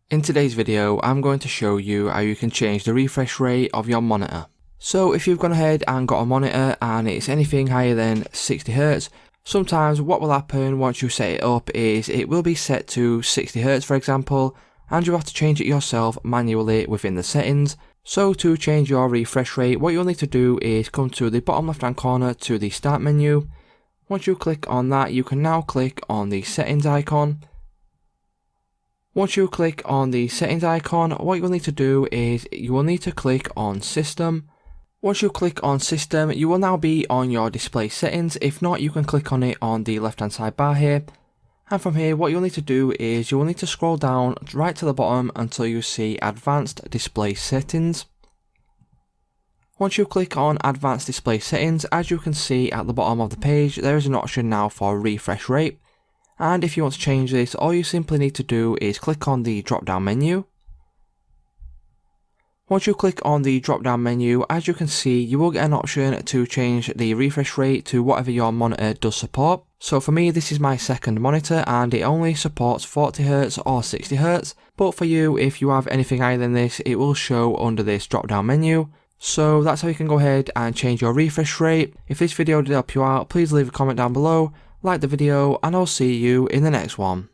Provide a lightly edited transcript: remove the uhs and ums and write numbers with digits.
In today's video, I'm going to show you how you can change the refresh rate of your monitor. So if you've gone ahead and got a monitor and it's anything higher than 60Hz, sometimes what will happen once you set it up is it will be set to 60Hz for example, and you have to change it yourself manually within the settings. So to change your refresh rate, what you'll need to do is come to the bottom left hand corner to the start menu. Once you click on that, you can now click on the settings icon. Once you click on the settings icon, what you'll need to do is you will need to click on system. Once you click on system, you will now be on your display settings. If not, you can click on it on the left hand side bar here. And from here, what you'll need to do is you will need to scroll down right to the bottom until you see advanced display settings. Once you click on advanced display settings, as you can see at the bottom of the page, there is an option now for refresh rate. And if you want to change this, all you simply need to do is click on the drop down menu. Once you click on the drop down menu, as you can see, you will get an option to change the refresh rate to whatever your monitor does support. So for me, this is my second monitor and it only supports 40Hz or 60Hz. But for you, if you have anything higher than this, it will show under this drop down menu. So that's how you can go ahead and change your refresh rate. If this video did help you out, please leave a comment down below, like the video, and I'll see you in the next one.